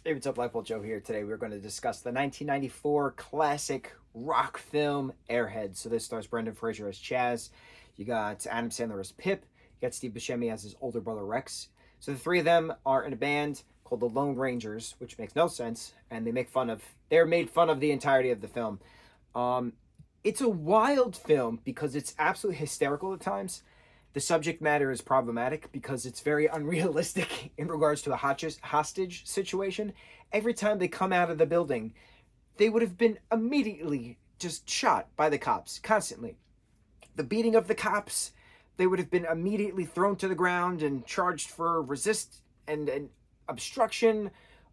Hey, what's up, lightboltjoe here. Today we're going to discuss the 1994 classic rock film Airheads. So this stars Brendan Fraser as Chaz. You got Adam Sandler as Pip. You got Steve Buscemi as his older brother Rex. So the three of them are in a band called the Lone Rangers, which makes no sense, and they're made fun of the entirety of the film. Um, it's a wild film because it's absolutely hysterical at times. The subject matter is problematic because it's very unrealistic in regards to a hostage situation. Every time they come out of the building, they would have been immediately just shot by the cops constantly. The beating of the cops, they would have been immediately thrown to the ground and charged for resist and obstruction,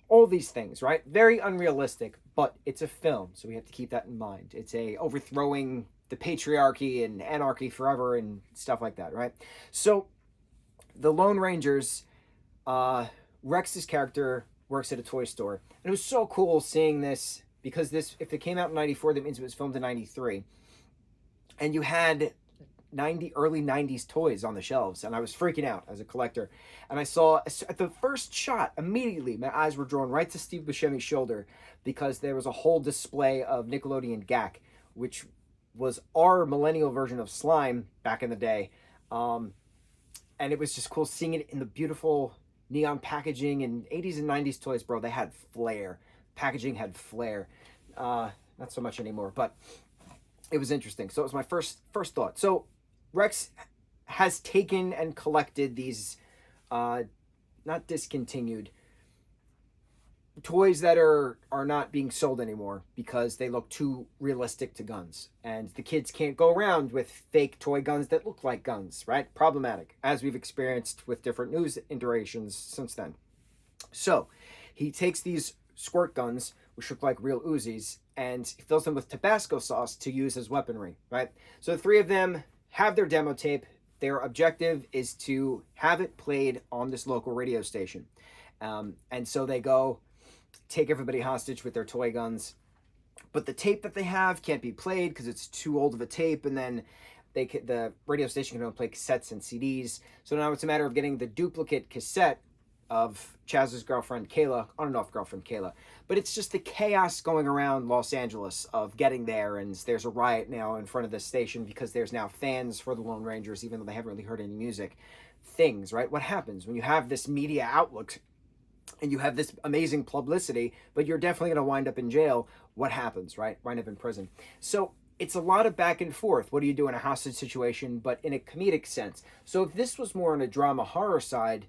all these things, right? Very unrealistic, but it's a film, so we have to keep that in mind. It's a overthrowing the patriarchy and anarchy forever and stuff like that, right? So the Lone Rangers, Rex's character works at a toy store, and it was so cool seeing this because if it came out in 94, that means it was filmed in 93, and you had early 90s toys on the shelves, and I was freaking out as a collector. And I saw at the first shot, immediately my eyes were drawn right to Steve Buscemi's shoulder because there was a whole display of Nickelodeon Gak, which was our millennial version of slime back in the day. And it was just cool seeing it in the beautiful neon packaging. And 80s and 90s toys, bro, they had flair. Packaging had flair. Not so much anymore, but it was interesting. So it was my first thought. So Rex has taken and collected these not discontinued toys that are not being sold anymore because they look too realistic to guns, and the kids can't go around with fake toy guns that look like guns, right? Problematic, as we've experienced with different news iterations since then. So he takes these squirt guns, which look like real Uzis, and he fills them with Tabasco sauce to use as weaponry, right? So the three of them have their demo tape. Their objective is to have it played on this local radio station. And so they go take everybody hostage with their toy guns. But the tape that they have can't be played because it's too old of a tape. And then the radio station can only play cassettes and CDs. So now it's a matter of getting the duplicate cassette of Chaz's girlfriend Kayla, on and off girlfriend Kayla. But it's just the chaos going around Los Angeles of getting there, and there's a riot now in front of this station because there's now fans for the Lone Rangers, even though they haven't really heard any music. Things, right? What happens when you have this media outlook and you have this amazing publicity, but you're definitely going to wind up in jail? What happens, right? Wind up in prison. So it's a lot of back and forth. What do you do in a hostage situation, but in a comedic sense? So if this was more on a drama horror side,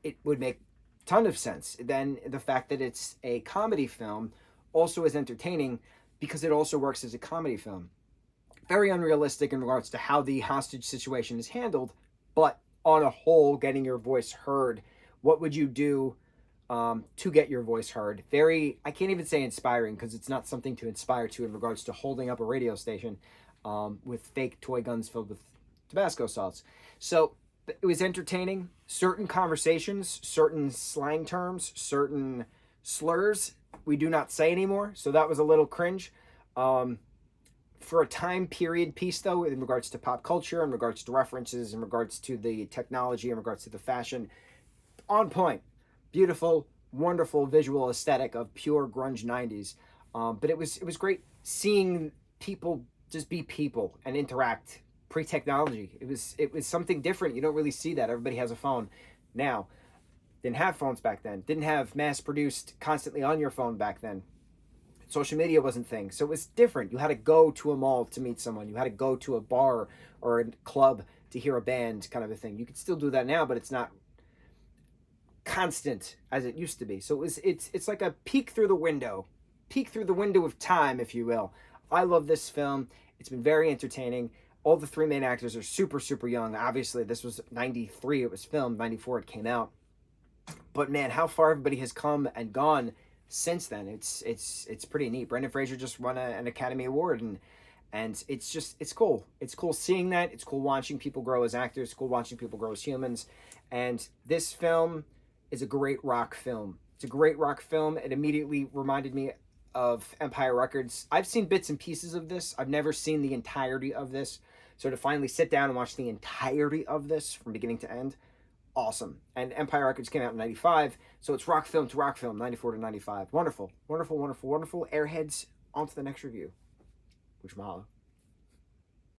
it would make a ton of sense. Then the fact that it's a comedy film also is entertaining because it also works as a comedy film. Very unrealistic in regards to how the hostage situation is handled, but on a whole, getting your voice heard. What would you do to get your voice heard? Very, I can't even say inspiring because it's not something to inspire to in regards to holding up a radio station with fake toy guns filled with Tabasco sauce. So it was entertaining. Certain conversations, certain slang terms, certain slurs we do not say anymore. So that was a little cringe. For a time period piece, though, in regards to pop culture, in regards to references, in regards to the technology, in regards to the fashion, on point. Beautiful, wonderful visual aesthetic of pure grunge 90s. But it was great seeing people just be people and interact pre-technology. It was something different. You don't really see that. Everybody has a phone now. Didn't have phones back then. Didn't have mass-produced constantly on your phone back then. Social media wasn't a thing. So it was different. You had to go to a mall to meet someone. You had to go to a bar or a club to hear a band, kind of a thing. You could still do that now, but it's not constant as it used to be. So it's like a peek through the window of time, if you will. I love this film. It's been very entertaining. All the three main actors are super, super young. Obviously, this was 93. It was filmed. 94, it came out. But man, how far everybody has come and gone since then. It's pretty neat. Brendan Fraser just won an Academy Award, and it's cool. It's cool seeing that. It's cool watching people grow as actors. It's cool watching people grow as humans. And this film is a great rock film. It's a great rock film. It immediately reminded me of Empire Records. I've seen bits and pieces of this. I've never seen the entirety of this. So to finally sit down and watch the entirety of this from beginning to end, awesome. And Empire Records came out in 95, so it's rock film to rock film, 94 to 95. Wonderful, wonderful, wonderful, wonderful. Airheads, on to the next review. Which mahalo.